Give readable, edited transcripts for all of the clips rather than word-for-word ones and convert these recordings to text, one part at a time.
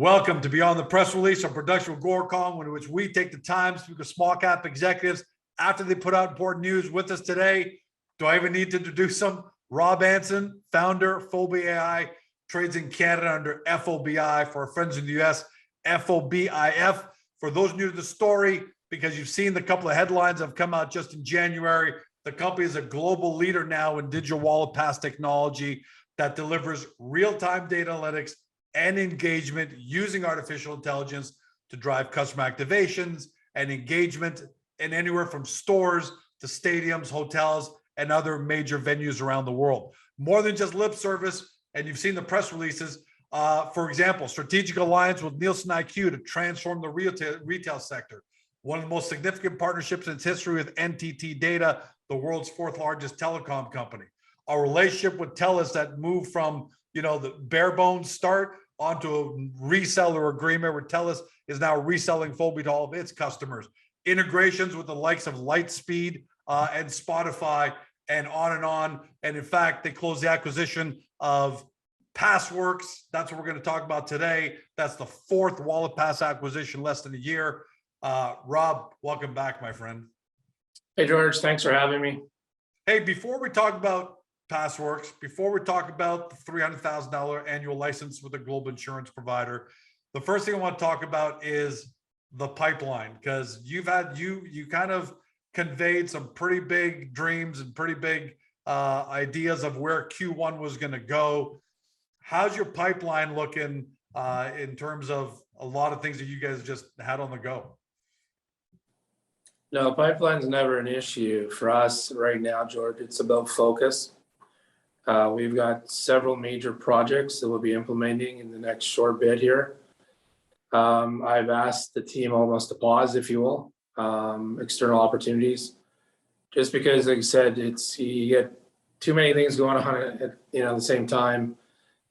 Welcome to Beyond the Press Release, a production of Gorcom, in which we take the time to speak with small cap executives after they put out important news. With us today, do I even need to introduce them? Rob Anson, founder, Fobi AI, trades in Canada under FOBI. For our friends in the US, FOBIF. For those new to the story, because you've seen the couple of headlines that have come out just in January, the company is a global leader now in digital wallet pass technology that delivers real-time data analytics and engagement using artificial intelligence to drive customer activations and engagement in anywhere from stores to stadiums, hotels, and other major venues around the world. More than just lip service, and you've seen the press releases. For example, strategic alliance with NeilsonIQ to transform the retail sector. One of the most significant partnerships in its history with NTT DATA, the world's fourth largest telecom company. A relationship with Telus that moved from the bare bones start onto a reseller agreement where Telus is now reselling Fobi to all of its customers. Integrations with the likes of Lightspeed and Spotify and on and on. And in fact, they closed the acquisition of Passworks. That's what we're going to talk about today. That's the fourth wallet pass acquisition less than a year. Rob, welcome back, my friend. Hey, George, thanks for having me. Hey, before we talk about Passworks, before we talk about the $300,000 annual license with a global insurance provider, the first thing I want to talk about is the pipeline, because you kind of conveyed some pretty big dreams and pretty big ideas of where Q1 was going to go. How's your pipeline looking in terms of a lot of things that you guys just had on the go? No, pipeline's never an issue for us right now, George. It's about focus. We've got several major projects that we'll be implementing in the next short bit here. I've asked the team almost to pause, if you will, external opportunities, just because, like I said, you get too many things going on at the same time.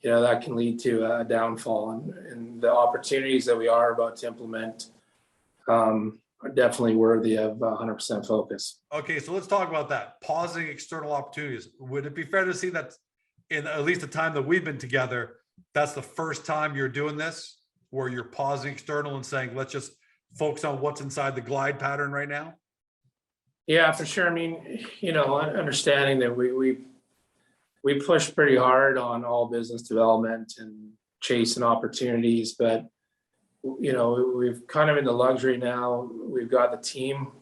That can lead to a downfall, and the opportunities that we are about to implement are definitely worthy of 100% focus. Okay, so let's talk about that. Pausing external opportunities. Would it be fair to see that in at least the time that we've been together, that's the first time you're doing this, where you're pausing external and saying, let's just focus on what's inside the glide pattern right now? Yeah, for sure. I mean, understanding that we push pretty hard on all business development and chasing opportunities, but we've kind of in the luxury now. We've got the team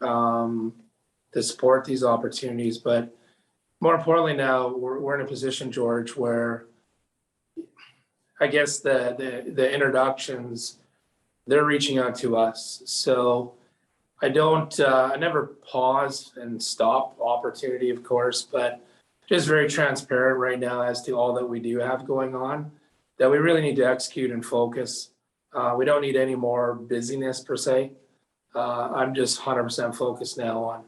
to support these opportunities, but more importantly now, we're in a position, George, where I guess the introductions, they're reaching out to us. So I never pause and stop opportunity, of course, but just very transparent right now as to all that we do have going on, that we really need to execute and focus. We don't need any more busyness per se. I'm just 100% focused now on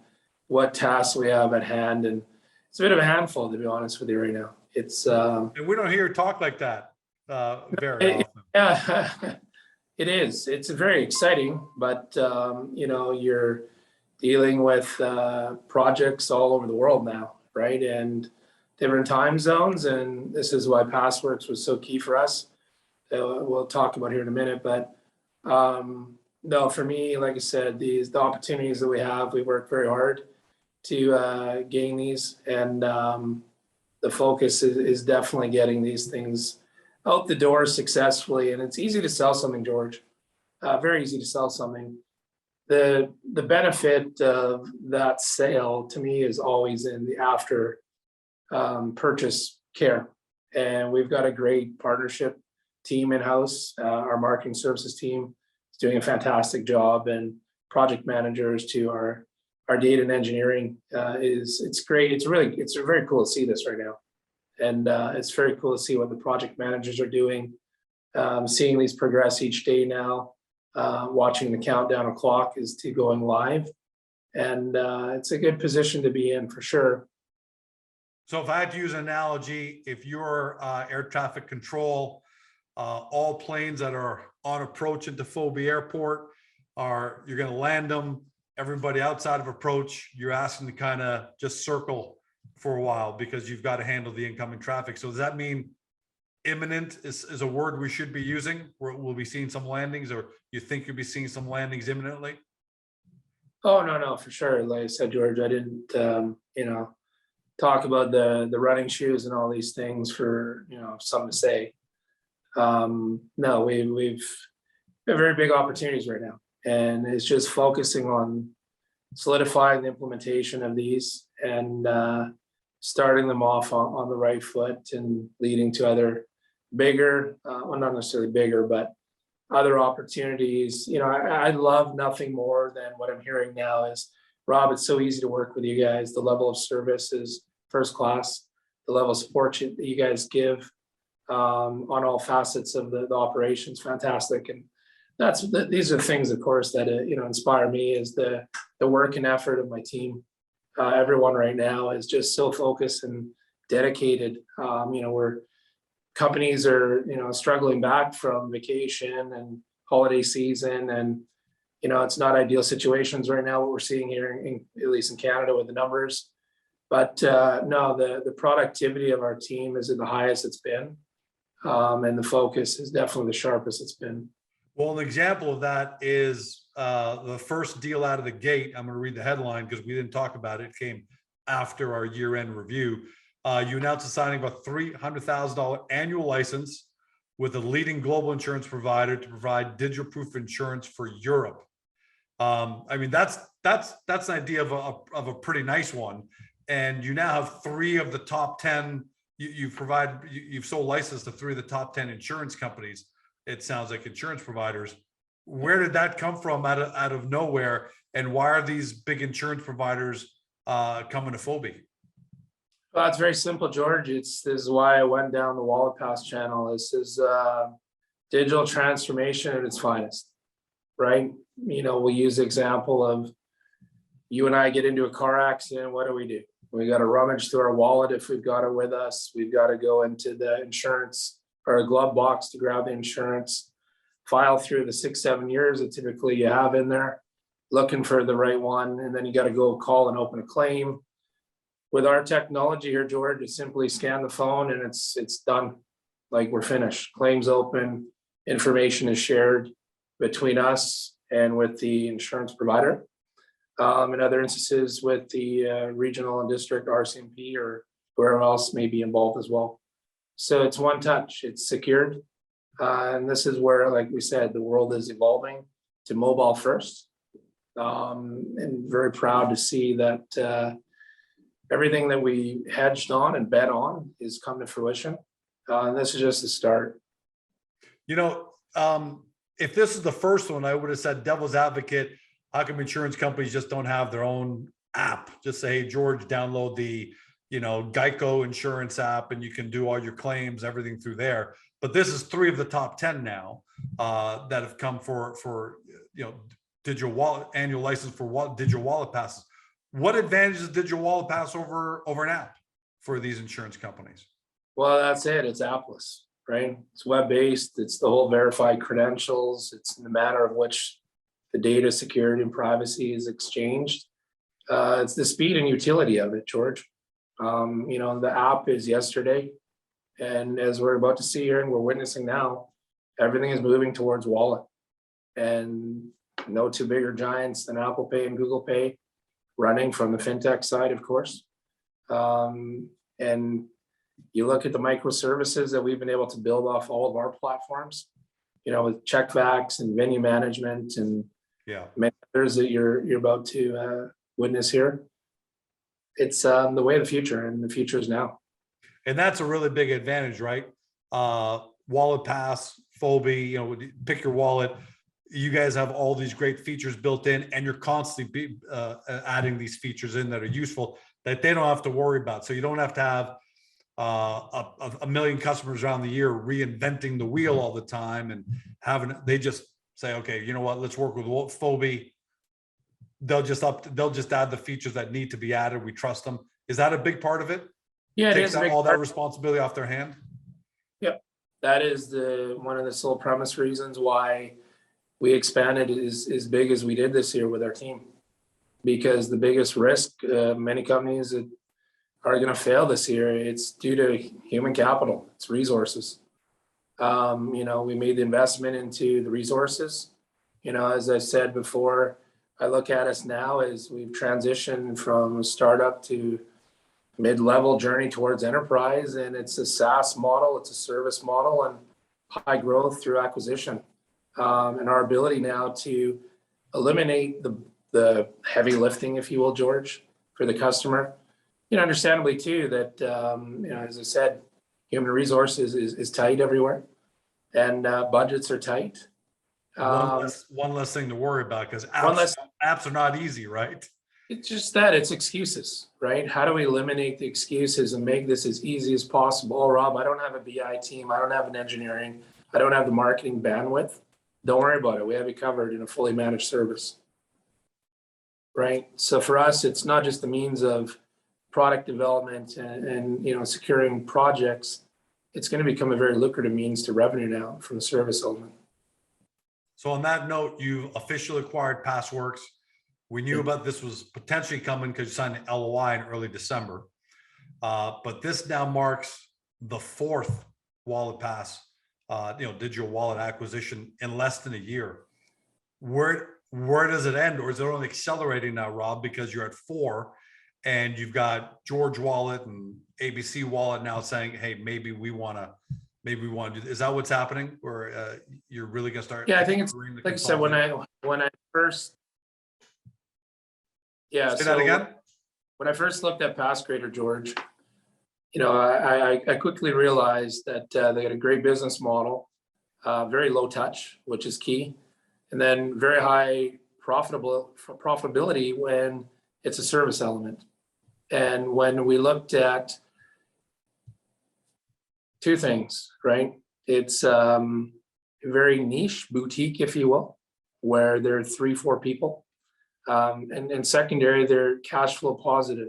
what tasks we have at hand, and it's a bit of a handful, to be honest with you right now. It's and we don't hear you talk like that very often. Yeah, it is. It's very exciting, but you're dealing with projects all over the world now, right? And different time zones, and this is why Passworks was so key for us. We'll talk about here in a minute, but no, for me, like I said, the opportunities that we have, we work very hard to gain these, and the focus is definitely getting these things out the door successfully. And it's easy to sell something, George. Very easy to sell something. The benefit of that sale to me is always in the after purchase care, and we've got a great partnership team in-house. Our marketing services team is doing a fantastic job, and project managers to our data and engineering it's great. It's very cool to see this right now, and it's very cool to see what the project managers are doing, seeing these progress each day now, watching the countdown clock is to going live, and it's a good position to be in for sure. So if I had to use an analogy, if you're air traffic control, all planes that are on approach into Fobi Airport you're going to land them. Everybody outside of approach, you're asking to kind of just circle for a while because you've got to handle the incoming traffic. So does that mean imminent is a word we should be using, where we'll be seeing some landings, or you think you'll be seeing some landings imminently? Oh, no, for sure. Like I said, George, I didn't, talk about the running shoes and all these things for, something to say. No, we've got very big opportunities right now, and it's just focusing on solidifying the implementation of these and starting them off on the right foot and leading to other bigger, well, not necessarily bigger, but other opportunities. I love nothing more than what I'm hearing now is, Rob, it's so easy to work with you guys. The level of service is first class. The level of support that you guys give on all facets of the operations, fantastic. And these are things, of course, that inspire me, is the work and effort of my team. Everyone right now is just so focused and dedicated. Companies are struggling back from vacation and holiday season, and it's not ideal situations right now, what we're seeing here at least in Canada with the numbers. But no, the productivity of our team is at the highest it's been, and the focus is definitely the sharpest it's been. Well, an example of that is the first deal out of the gate. I'm going to read the headline because we didn't talk about it. It came after our year-end review. You announced the signing of a $300,000 annual license with a leading global insurance provider to provide digital proof insurance for Europe. I mean, that's an idea of a pretty nice one. And you now have 3 of the top 10. You've sold license to 3 of the top 10 insurance companies. It sounds like insurance providers. Where did that come from out of nowhere? And why are these big insurance providers coming to Fobi? Well, it's very simple, George. This is why I went down the Wallet Pass channel. This is digital transformation at its finest, right? We use the example of you and I get into a car accident. What do? We got to rummage through our wallet if we've got it with us. We've got to go into the insurance or a glove box to grab the insurance, file through the 6-7 years that typically you have in there, looking for the right one, and then you got to go call and open a claim. With our technology here, George, you simply scan the phone and it's done. Like, we're finished. Claims open, information is shared between us and with the insurance provider. In other instances, with the regional and district RCMP or whoever else may be involved as well. So it's one touch, it's secured. And this is where, like we said, the world is evolving to mobile first. And very proud to see that everything that we hedged on and bet on is come to fruition. And this is just the start. If this is the first one, I would have said devil's advocate. How come insurance companies just don't have their own app? Just say, hey, George, download the Geico insurance app and you can do all your claims, everything through there. But this is 3 of the top 10 now that have come for digital wallet, annual license for digital wallet passes. What advantage is digital wallet pass over an app for these insurance companies? Well, that's it. It's appless, right? It's web-based. It's the whole verified credentials. It's in the manner of which the data security and privacy is exchanged. It's the speed and utility of it, George. The app is yesterday. And as we're about to see here and we're witnessing now, everything is moving towards wallet. And no 2 bigger giants than Apple Pay and Google Pay running from the fintech side, of course. And you look at the microservices that we've been able to build off all of our platforms, with checkbacks and venue management and many others that you're about to witness here. It's the way of the future, and the future is now. And that's a really big advantage, right? Wallet Pass, Fobi, pick your wallet. You guys have all these great features built in, and you're constantly adding these features in that are useful that they don't have to worry about. So you don't have to have a million customers around the year reinventing the wheel all the time and they just say, okay, you know what, let's work with Fobi. They'll just add the features that need to be added. We trust them. Is that a big part of it? Yeah, it takes is all that responsibility off their hand. Yep, that is one of the sole premise reasons why we expanded as big as we did this year with our team, because the biggest risk many companies that are going to fail this year, it's due to human capital, it's resources. We made the investment into the resources. As I said before, I look at us now as we've transitioned from startup to mid-level journey towards enterprise, and it's a SaaS model, it's a service model, and high growth through acquisition. And our ability now to eliminate the heavy lifting, if you will, George, for the customer. Understandably too, that, as I said, human resources is tight everywhere, and budgets are tight. One less thing to worry about, because apps are not easy, right? It's just that it's excuses, right? How do we eliminate the excuses and make this as easy as possible? Oh, Rob, I don't have a BI team. I don't have an engineering. I don't have the marketing bandwidth. Don't worry about it. We have you covered in a fully managed service, right? So for us, it's not just the means of product development and securing projects. It's going to become a very lucrative means to revenue now from the service element. So on that note, you officially acquired Passworks. We knew about this was potentially coming because you signed an LOI in early December. But this now marks the fourth wallet pass, digital wallet acquisition in less than a year. Where does it end, or is it only accelerating now, Rob? Because you're at 4, and you've got George Wallet and ABC Wallet now saying, "Hey, maybe we want to do this." Is that what's happening, or you're really going to start? Yeah, I think it's like I said when I first. Yeah. Say that again. When I first looked at Passcreator, George, I quickly realized that they had a great business model, very low touch, which is key, and then very high profitability when it's a service element. And when we looked at two things, right? It's a very niche boutique, if you will, where there are 3-4 people. And secondary, they're cash flow positive.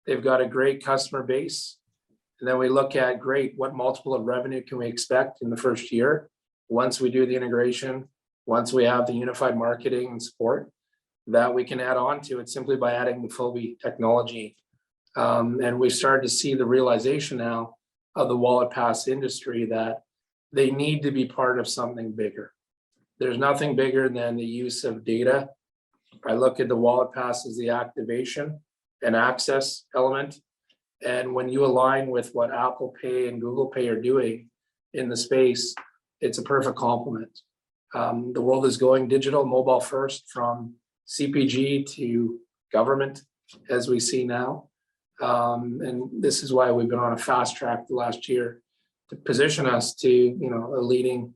They've got a great customer base. And then we look at, great, what multiple of revenue can we expect in the first year? Once we do the integration, once we have the unified marketing and support that we can add on to it simply by adding the Fobi technology. And we started to see the realization now of the wallet pass industry that they need to be part of something bigger. There's nothing bigger than the use of data. I look at the wallet pass as the activation and access element. And when you align with what Apple Pay and Google Pay are doing in the space, it's a perfect complement. The world is going digital, mobile first, from CPG to government, as we see now. And this is why we've been on a fast track the last year to position us to, a leading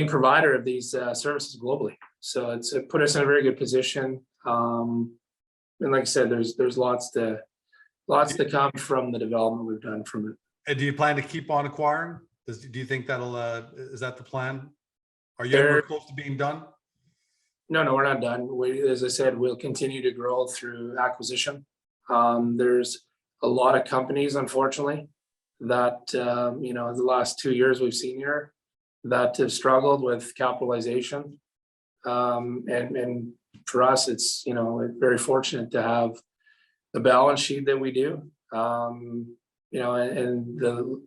provider of these services globally. So it put us in a very good position. And like I said, there's lots to come from the development we've done from it. And do you plan to keep on acquiring? Do you think is that the plan? Are you ever close to being done? No, we're not done. As I said, we'll continue to grow through acquisition. There's a lot of companies, unfortunately, that, the last 2 years we've seen here that have struggled with capitalization. And for us, it's, very fortunate to have the balance sheet that we do, and the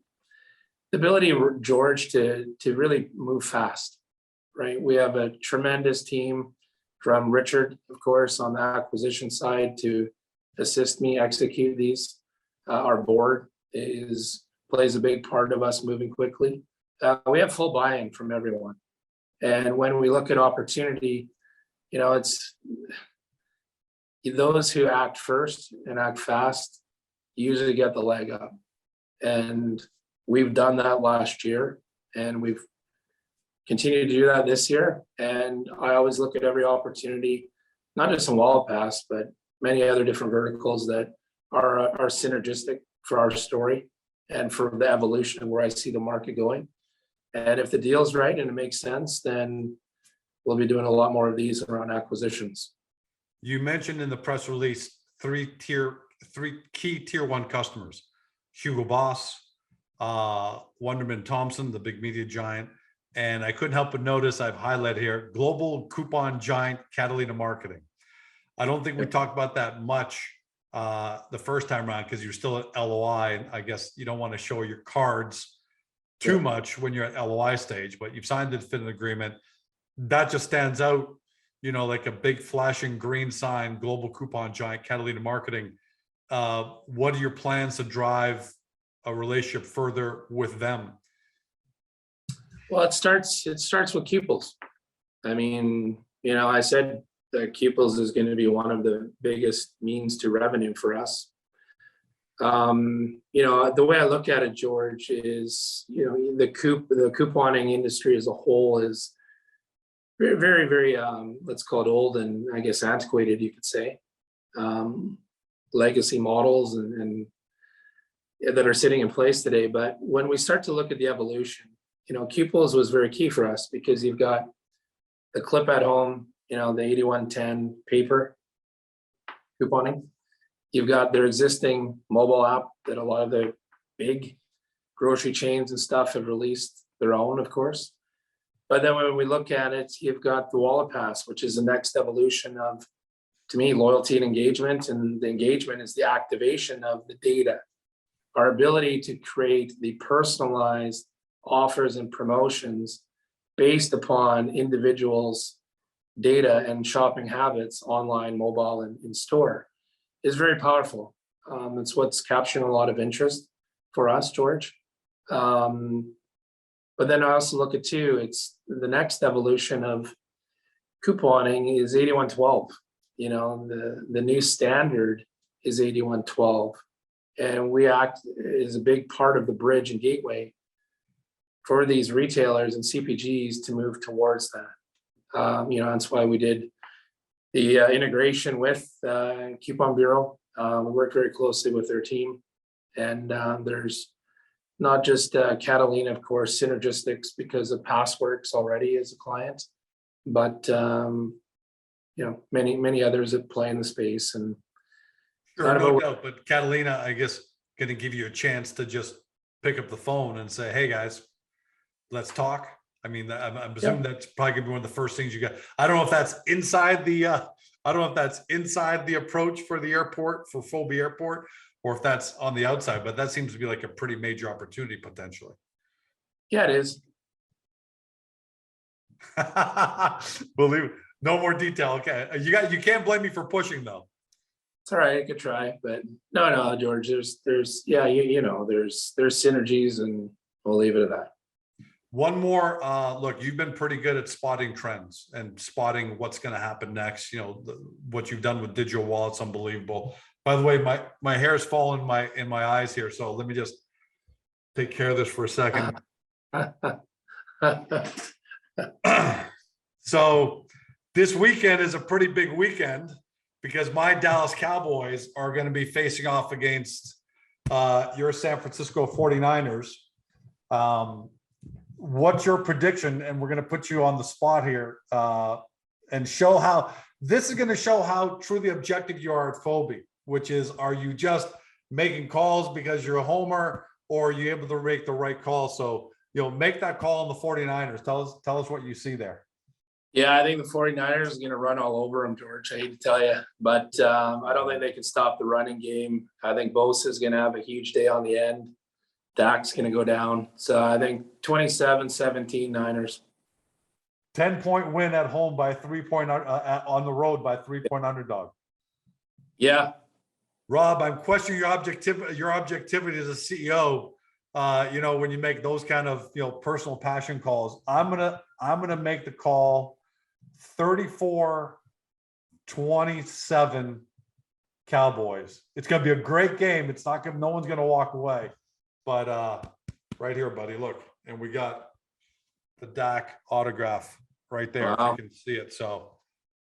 ability, George, to really move fast, right? We have a tremendous team from Richard, of course, on the acquisition side to assist me execute these. Our board plays a big part of us moving quickly. We have full buy-in from everyone. And when we look at opportunity, it's those who act first and act fast usually get the leg up. And we've done that last year, and we've continued to do that this year. And I always look at every opportunity, not just in Wallet Pass, but many other different verticals that are synergistic for our story and for the evolution of where I see the market going. And if the deal's right and it makes sense, then we'll be doing a lot more of these around acquisitions. You mentioned in the press release three key tier 1 customers: Hugo Boss, Wunderman Thompson, the big media giant, and I couldn't help but notice I've highlighted here global coupon giant Catalina Marketing. I don't think we talked about that much the first time around because you're still at LOI, and I guess you don't want to show your cards too much when you're at LOI stage, but you've signed the definitive agreement. That just stands out, like a big flashing green sign, global coupon giant, Catalina Marketing. What are your plans to drive a relationship further with them? Well, it starts with Qples. I mean, I said that Qples is going to be one of the biggest means to revenue for us. The way I look at it, George, is, the couponing industry as a whole is very, very, very, let's call it old and I guess antiquated, you could say. Legacy models and that are sitting in place today. But when we start to look at the evolution, Qples was very key for us because you've got the clip at home, the 8110 paper couponing. You've got their existing mobile app that a lot of the big grocery chains and stuff have released their own, of course. But then when we look at it, you've got the Wallet Pass, which is the next evolution of, to me, loyalty and engagement. And the engagement is the activation of the data. Our ability to create the personalized offers and promotions based upon individuals' data and shopping habits online, mobile, and in store is very powerful. It's what's capturing a lot of interest for us, George. But then I also look at too, it's the next evolution of couponing is 8112. The new standard is 8112. And we act as a big part of the bridge and gateway for these retailers and CPGs to move towards that. That's why we did the integration with Coupon Bureau. We work very closely with their team. And there's not just Catalina, of course, synergistics because of Passworks already as a client, but many others that play in the space. And sure, no doubt, but Catalina, I guess, going to give you a chance to just pick up the phone and say, "Hey guys, let's talk." I mean, I'm assuming that's probably gonna be one of the first things you got. I don't know if that's inside the approach for the airport, for Fobi Airport, or if that's on the outside, but that seems to be like a pretty major opportunity potentially. Yeah, it is. Believe it. No more detail. Okay, you can't blame me for pushing though. It's all right, I could try, but no, George. There's there's synergies, and we'll leave it at that. One more look, you've been pretty good at spotting trends and spotting what's going to happen next. What you've done with digital wallets, unbelievable. By the way, my hair is falling in my eyes here, so let me just take care of this for a second. So this weekend is a pretty big weekend because my Dallas Cowboys are going to be facing off against your San Francisco 49ers. What's your prediction? And we're going to put you on the spot here and show how this is going to show how truly objective you are at Fobi, which is, are you just making calls because you're a homer, or are you able to make the right call? So, make that call on the 49ers. Tell us what you see there. Yeah, I think the 49ers are going to run all over them, George. I hate to tell you, but I don't think they can stop the running game. I think Bosa is going to have a huge day on the end. Dak's going to go down. So I think 27-17 Niners. 10-point win at home by 3-point on the road by 3-point underdog. Yeah. Rob, I'm questioning your objectivity as a CEO. When you make those kind of personal passion calls, I'm gonna make the call 34-27 Cowboys. It's gonna be a great game. It's not gonna, no one's gonna walk away. But right here, buddy, look, and we got the Dak autograph right there. Wow. If you can see it. So,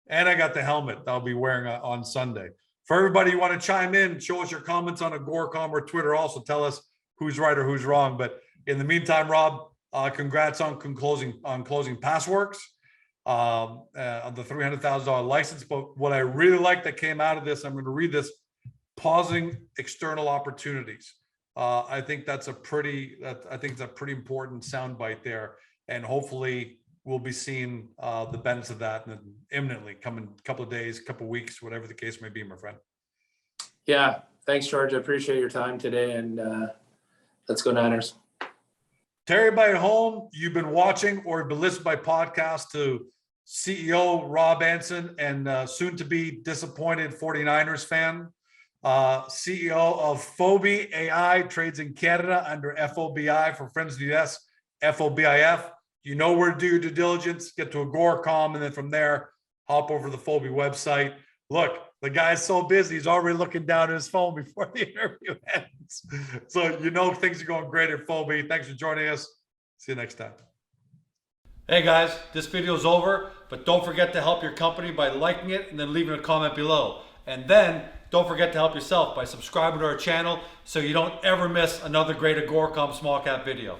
and I got the helmet I'll be wearing on Sunday. For everybody who want to chime in, show us your comments on Agoracom or Twitter. Also tell us who's right or who's wrong. But in the meantime, Rob, congrats on closing Passworks on the $300,000 license. But what I really like that came out of this, I'm going to read this: pausing external opportunities. I think that's a pretty important soundbite there, and hopefully we'll be seeing the benefits of that imminently, coming a couple of days, couple of weeks, whatever the case may be, my friend. Yeah, thanks, George. I appreciate your time today, and let's go Niners. To everybody at home, you've been watching or been listening by podcast to CEO Rob Anson and soon to be disappointed 49ers fan, CEO of Fobi AI, trades in Canada under FOBI for friends of the US, FOBIF. You know where to do your due diligence, get to Agoracom, and then from there, hop over to the Fobi website. Look, the guy's so busy, he's already looking down at his phone before the interview ends. So you know things are going great at Fobi. Thanks for joining us. See you next time. Hey guys, this video is over, but don't forget to help your company by liking it and then leaving a comment below. And then don't forget to help yourself by subscribing to our channel so you don't ever miss another great Agoracom small cap video.